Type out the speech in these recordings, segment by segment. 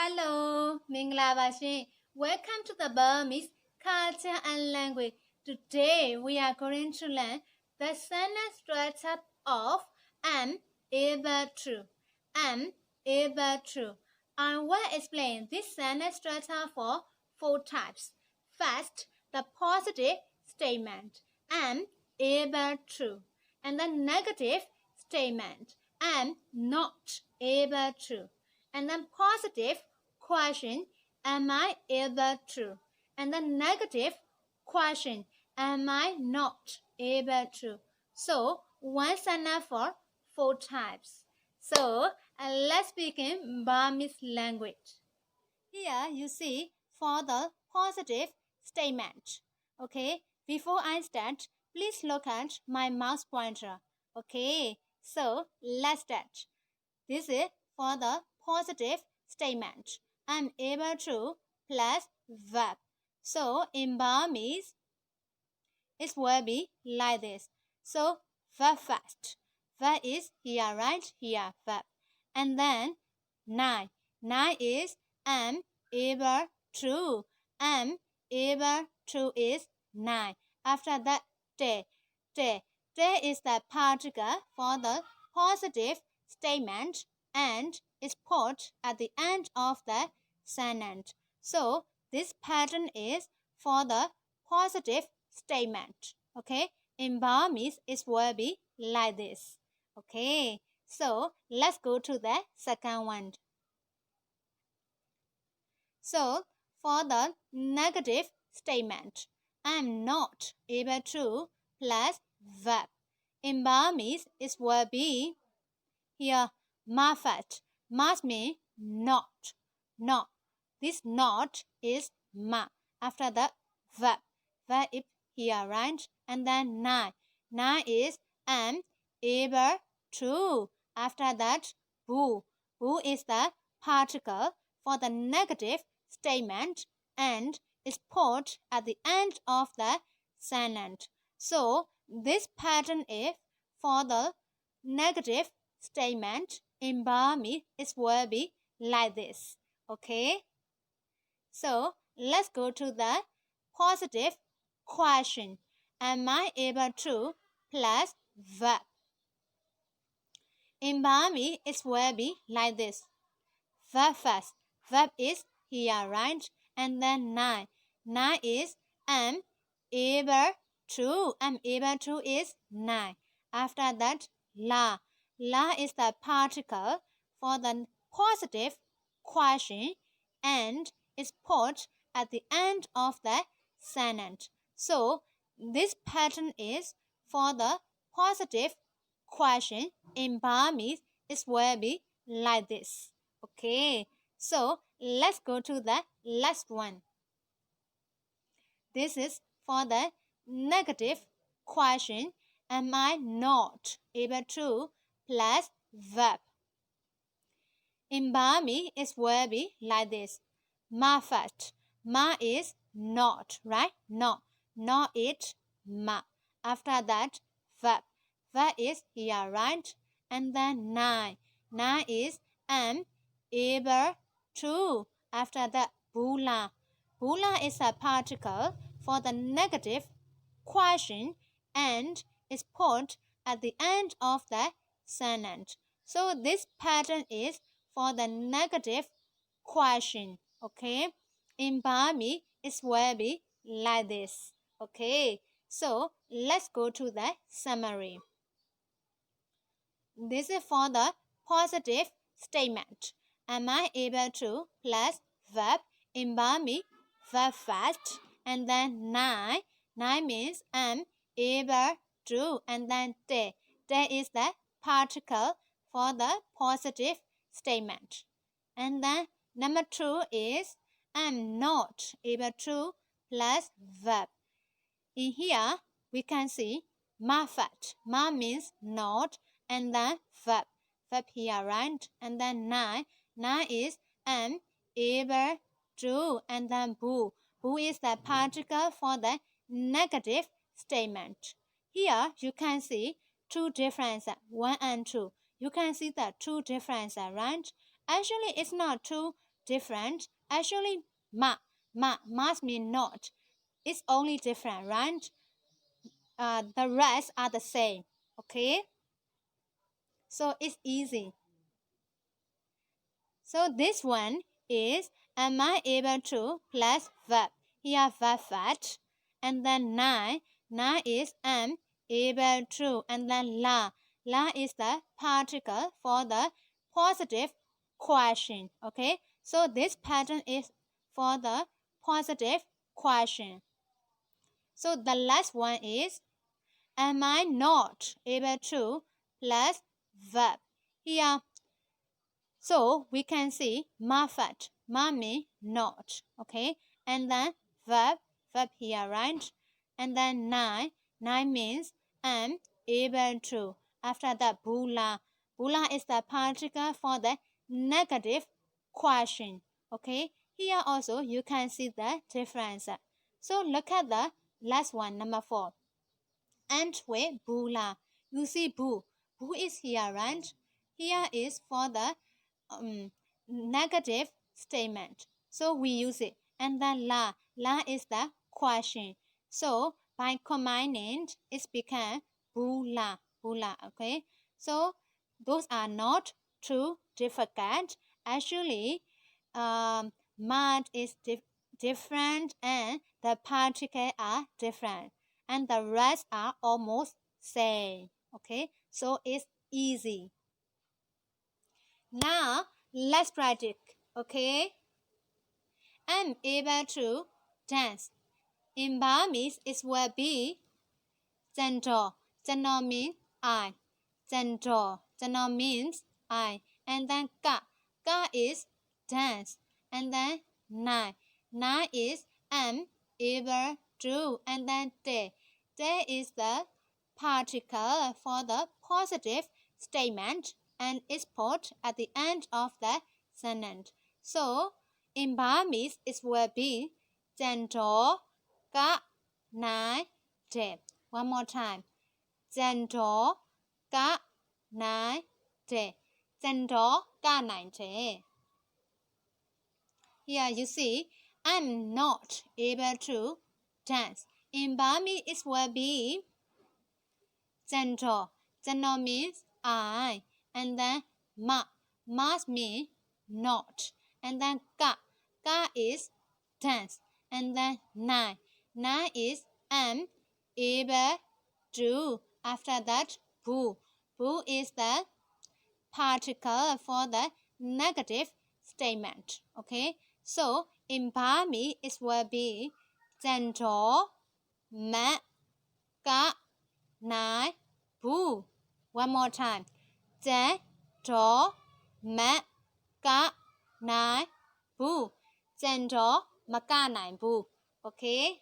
Hello မင်္ဂလာပါရှင် Welcome to the Burmese Culture and Language. Today we are going to learn the sentence structure of am able to. Am able to. I will explain this sentence structure for 4 types. First, the positive statement am able to, and the negative statement am not able to, and then positive question am I able to, and the negative question am I not able to. So one sentence for 4 types. So let's begin Burmese language. Here you see for the positive statement. Okay, before I start, please look at my mouse pointer. Okay, so let's start. This is for the positive statement. I'm able to plus verb. So in Burmese, it will be like this. So verb first. Verb is here, right? Here, verb. And then nine. Nine is am able to. Am able to is nine. After that, day. Day. Day is the particle for the positive statement and is put at the end of the sentence. So this pattern is for the positive statement. Okay, in Burmese it will be like this. Okay, so let's go to the second one. So for the negative statement, I'm not able to plus verb. In Burmese it will be here mafat. Must mean not. Not. This not is ma. After the verb. Verb is here, right? And then nine. Nine is am able to. After that, boo. Boo is the particle for the negative statement and is put at the end of the sentence. So this pattern is for the negative statement. In Burmese it will be like this. Okay, so let's go to the positive question. Am I able to plus verb. In Burmese it will be like this. Verb first. Verb is here, right? And then nine. Nine is am able to. Am able to is nine. After that, la. La is the particle for the positive question and is put at the end of the sentence. So this pattern is for the positive question. In Burmese it will be like this. Okay, so let's go to the last one. This is for the negative question. Am I not able to plus verb. In Burmese it will be like this. Mafat. Ma is not, right? Not. Not it. Ma. After that, verb. Verb is here, right? And then nine. Nine is am able to. After that, bula. Bula is a particle for the negative question and is put at the end of the sentence. So this pattern is for the negative question. Okay, in Burmese it will be like this. Okay, so let's go to the summary. This is for the positive statement. Am I able to plus verb. In Burmese, verb first and then nine. Nine means am able to, and then day. Day is the particle for the positive statement. And then number two is am not able to plus verb. In here we can see mafat. Ma means not and then verb. Verb here, right? And then nine. Nine is am able to, and then boo. Boo is the particle for the negative statement. Here you can see two differences, 1 and 2. You can see the two differences, right? Actually, it's not two different? Actually, must mean not. It's only different, right? The rest are the same. Okay? So it's easy. So this one is am I able to plus verb. Here verb fat. And then nine is am able to. And then la is the particle for the positive question. Okay, so this pattern is for the positive question. So the last one is am I not able to plus verb. Here so we can see fat, mean not, okay? And then verb here, right? And then nine means am able to. After that, bula is the particle for the negative question, okay? Here also you can see the difference. So look at the last one, number 4. And with bula, you see boo is here, right? Here is for the negative statement. So we use it. And then la is the question. So by combining, it became bula, okay? So those are not too difficult. Actually, mud is different and the particles are different. And the rest are almost same. Okay, so it's easy. Now let's practice. Okay, I'm able to dance. In Burmese, it will be Zento. Zento means I. Zento. Zento means I. And then ka. Ka is dance. And then nine. Nine is am able to. And then te. Te is the particle for the positive statement and is put at the end of the sentence. So, in Burmese, it will be Zento ka nine te. One more time. Zento ka nine te. Zento ka nine te. Here you see, I'm not able to dance. In Burmese, it will be Zento. Zento means I. And then must mean not. And then ka is dance. And then nine is am able to. After that, boo is the particle for the negative statement. Okay, so in Burmese it will be Zento ma ka nai boo. One more time. Zento ma ka nai boo. Zento ma ka nai boo. Okay.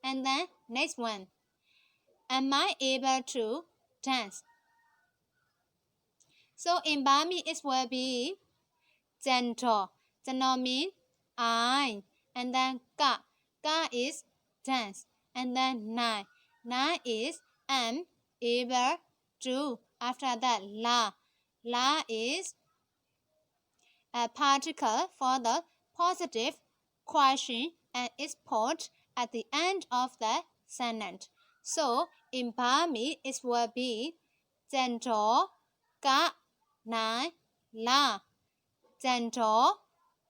And then next one. Am I able to dance? So in Burmese it will be Zento. Zento means I. And then ka is dance. And then nine is am able to. After that la is a particle for the positive question and is put at the end of the sentence. So in Burmese it will be Zento ka nai la. Zento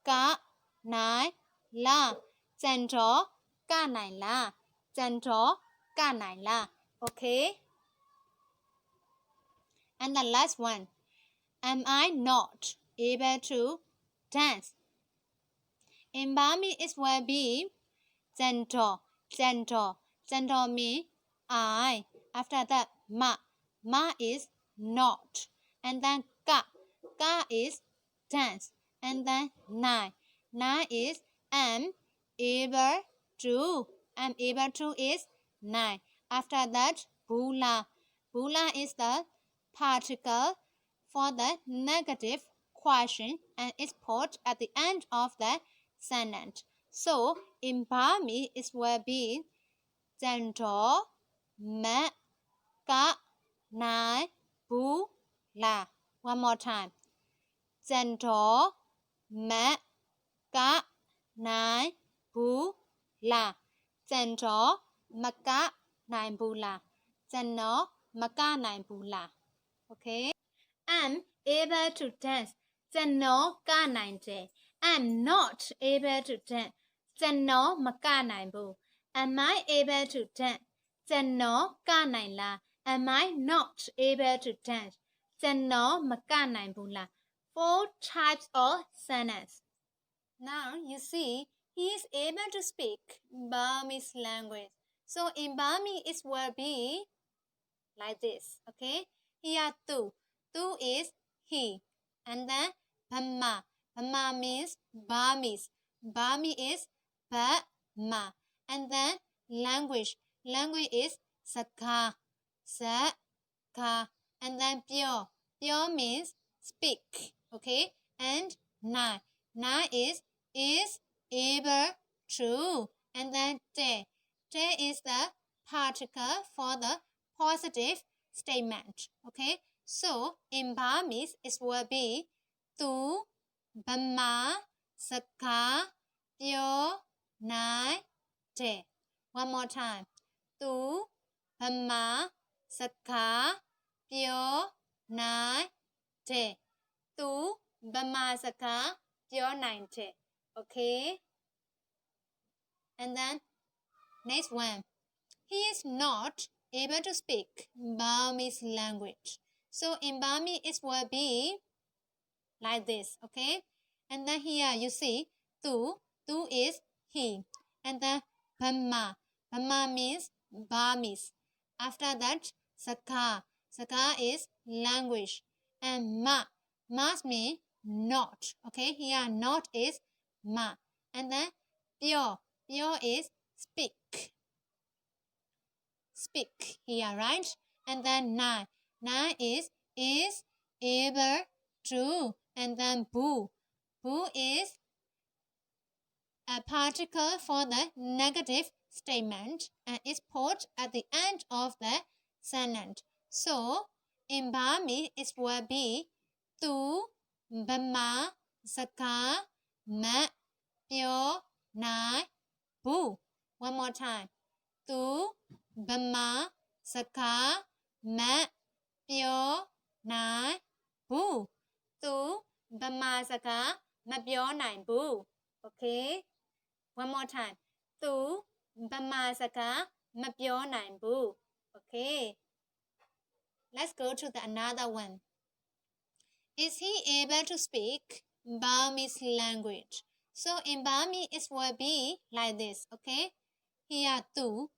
ka nai la. Zento ka nai la. Zento ka nai la. Okay. And the last one. Am I not able to dance? In Burmese it will be Zento. Zento means I. After that ma is not. And then ka is dance. And then nine is am able to. Am able to is nine. After that bula is the particle for the negative question and is put at the end of the sentence. So in Burmese it will be Zento ma ka nai bu la. One more time. ကျန်တော်မကနိုင်ဘူးလားကျန်တော်မကနိုင်ဘူးလားကျန်တော်မကနိုင်ဘူးလား Okay I'm able to dance ကျန်တော်ကနိုင်တယ် I'm not able to dance ကျန်တော်မကနိုင်ဘူး Am I able to dance ကျန်တော်ကနိုင်လား Am I not able to dance ကျန်တော်မကနိုင်ဘူးလား Four types of sentence. Now you see he is able to speak Burmese language. So in Burmese it will be like this. Okay. Here tu is he. And then Burma. Burma means Burmese. Burmese is Burma. And then language. Language is Saka. Saka. And then pure. Pure means speak. Okay. And nine. Nine is able to. And then te. Te is the particle for the positive statement. Okay. So in Burmese it will be tu Burma Saka pure nine te. One more time. Tu Burma Saka pure nine te. Tu Burma Saka pure nine te. Okay. And then next one. He is not able to speak Burmese language. So in Burmese it will be like this. Okay. And then here you see tu is he. And then Burma. Burma means Burmese. After that Saka. Saka is language. And ma means not. Okay. Here not is ma. And then pure. Pure is speak. Speak here, right? And then nine. Nine is able to. And then boo. Boo is a particle for the negative statement and is put at the end of the sentence. So in Burmese it will be tu Burma Saka ma pure nine boo. One more time. Tu Burma Saka ma pure nine boo. Tu Burma Saka ma pure nine boo. Okay. One more time. Tu Burma Saka ma pure nine boo. Okay. Let's go to the another one. Is he able to speak Burmese language? So in Burmese it will be like this. Okay. Here tu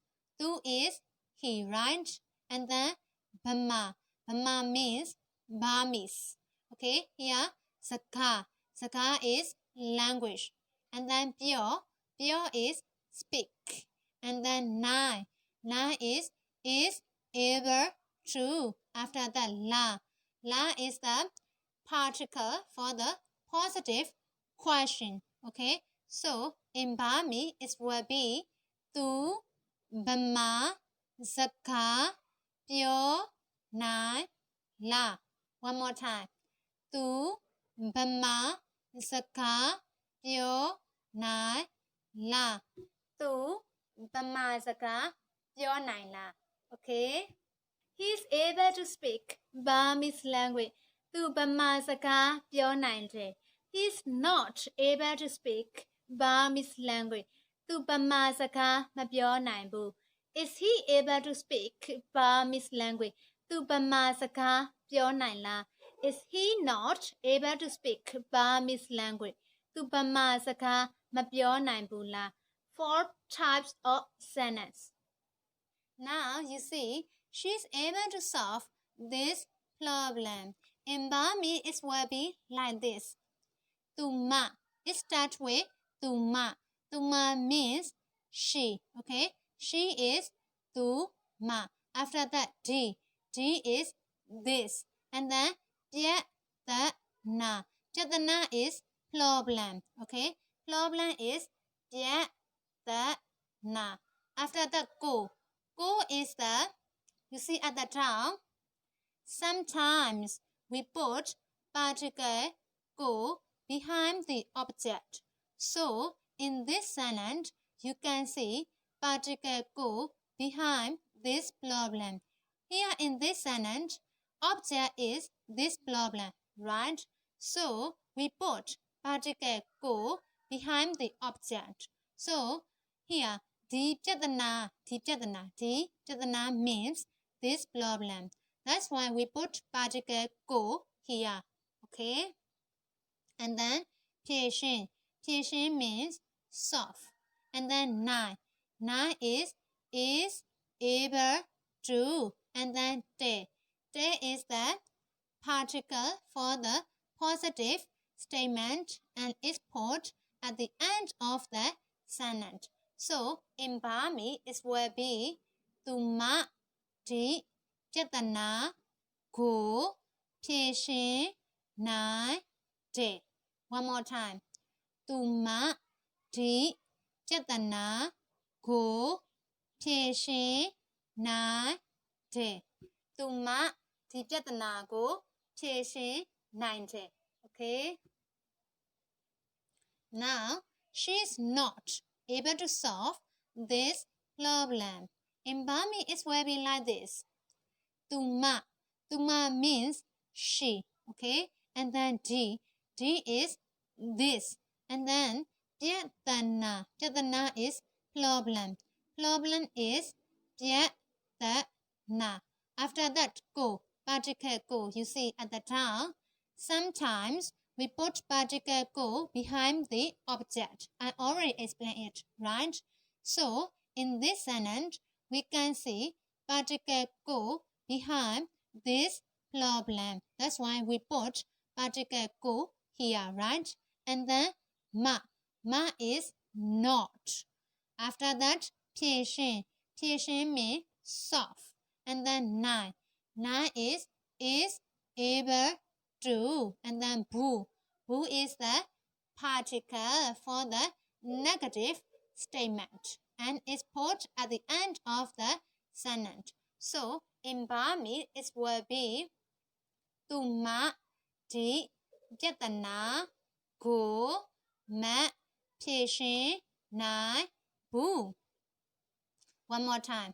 is he, right? And then Burma. Burma means Burmese. Okay. Here Saka. Saka is language. And then pure is speak. And then nine is able to. After that la is the particle for the positive question. Okay. So in Burmese it will be tu Burma Saka pure nine la. One more time. Tu Burma Saka pure nine la. Tu Burma Saka pure nine la. Okay. He is able to speak Burmese language. Tu Burma Saka pure nine te. He is not able to speak Burmese language. Tu Burma Saka ma pure nine bu. Is he able to speak Burmese language? Tu Burma Saka pure nine la. Is he not able to speak Burmese language? Tu Burma Saka ma pure nine bu la. Four types of sentence. Now you see she is able to solve this problem. In Burmese it will be like this. Tuma. It starts with Tuma. Tuma means she. Okay. She is Tuma. After that D. D is this. And then Jatana. Jatana is problem. Okay. Problem is Jatana. After that Go. Go is the, you see at the top, sometimes we put particle go behind the object. So, in this sentence, you can see particle go behind this problem. Here in this sentence, object is this problem, right? So, we put particle go behind the object. So, here, ဒီပြဿနာ means this problem. That's why we put particle go here. Okay? And then ဖြေရှင်း means solve. And then 9 is able to. And then တေ is the particle for the positive statement and is put at the end of the sentence. So, in Burmese, it will be သူမဒီပြဿနာကိုဖြေရှင်းနိုင်တယ် One more time. သူမဒီပြဿနာကိုဖြေရှင်းနိုင်တယ်သူမဒီပြဿနာကိုဖြေရှင်းနိုင်တယ် Okay? Now, she is not able to solve this problem. In Burmese, it will be like this. သူမ means she. Okay? And then D is this. And then ပြဿနာ is problem. Problem is ပြဿနာ After that, go. Particle go. You see at the top. Sometimes we put particle go behind the object. I already explained it, right? So, in this sentence, we can see particle go behind this problem. That's why we put particle go here, right? And then ma is not. After that, ဖြေရှင်း means solve. And then 9 is able to. And then boo is the particle for the negative statement and is put at the end of the sentence. So, in Burmese, it will be သူမဒီပြဿနာကိုမဖြေရှင်းနိုင်ဘူး One more time.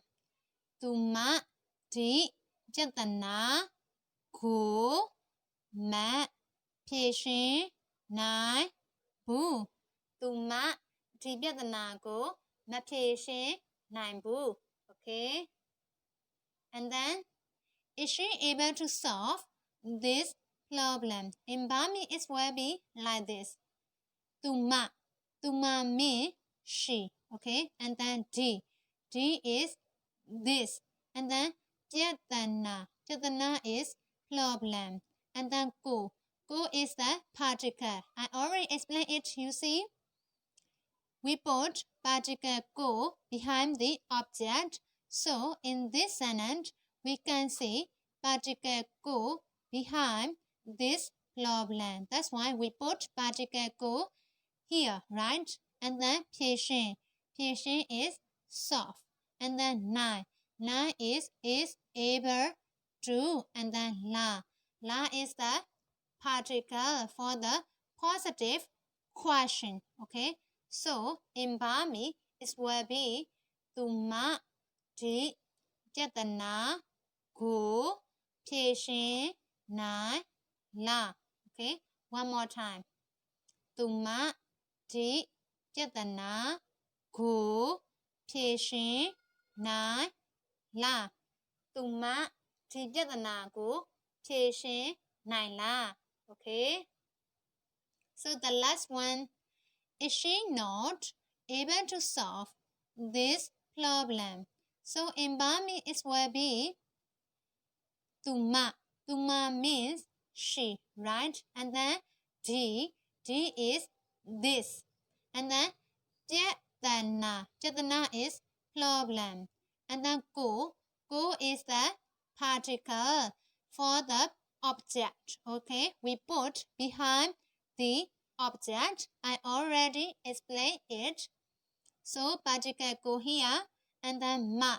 သူမဒီပြဿနာကိုမဖြေရှင်းနိုင်ဘူးသူမဒီပြဿနာကိုမဖြေရှင်းနိုင်ဘူး Okay? And then, is she able to solve this problem? In Burmese, it will be like this. သူမ means she. Okay? And then D is this. And then ပြဿနာ is problem. And then go is the particle. I already explained it, you see. We put particle go behind the object. So, in this sentence, we can see particle go behind this problem. That's why we put particle go here, right? And then ဖြေရှင်း is solve. And then 9 is able to. And then la is the particle for the positive question. Okay? So, in Burmese, it will be သူမဒီပြဿနာကိုဖြေရှင်းနိုင်လား Okay? One more time. သူမဒီပြဿနာကိုဖြေရှင်းနိုင်လားသူမဒီပြဿနာကိုဖြေရှင်းနိုင်လား Okay? So the last one, is she not able to solve this problem? So in Burmese, it will be သူမ means she, right? And then D is this. And then ပြဿနာ is problem. And then go is the particle for the object. Okay? We put behind the object. I already explained it. So particle go here. And then ma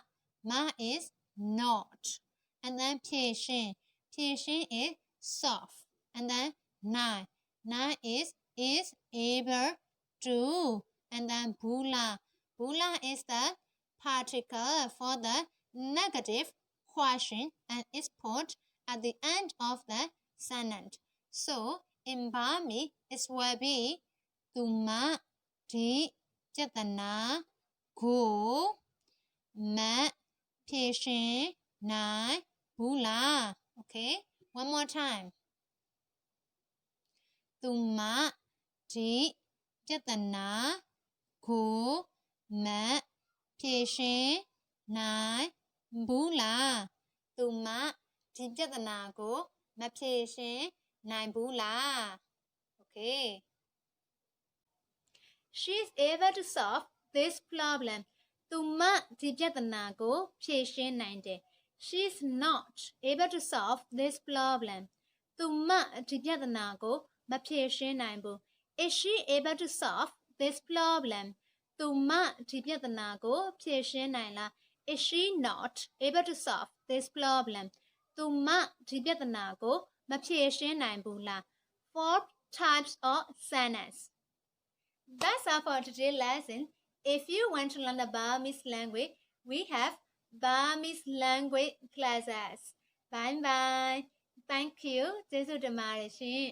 is not. And then ဖြေရှင်း is solve. And then Nine is able to. And then bula. Bula is the particle for the negative question and is put at the end of the sentence. So in Burmese it will be Tuma di Jatana go ma patient nine bula. Okay, one more time. Tuma di Jatana go ma patient nine bula. Tuma di Jatana go ma patient nine bula. Okay. She is able to solve this problem. သူမဒီပြဿနာကိုဖြေရှင်းနိုင်တယ် She is not able to solve this problem. သူမဒီပြဿနာကိုမဖြေရှင်းနိုင်ဘူး Is she able to solve this problem? သူမဒီပြဿနာကိုဖြေရှင်းနိုင်လား Is she not able to solve this problem? သူမဒီပြဿနာကိုမဖြေရှင်းနိုင်ဘူးလား Four types of sentence. That's all for today's lesson. If you want to learn the Burmese language, we have Burmese language classes. Bye bye. Thank you. ကျေးဇူးတင်ပါတယ်ရှင်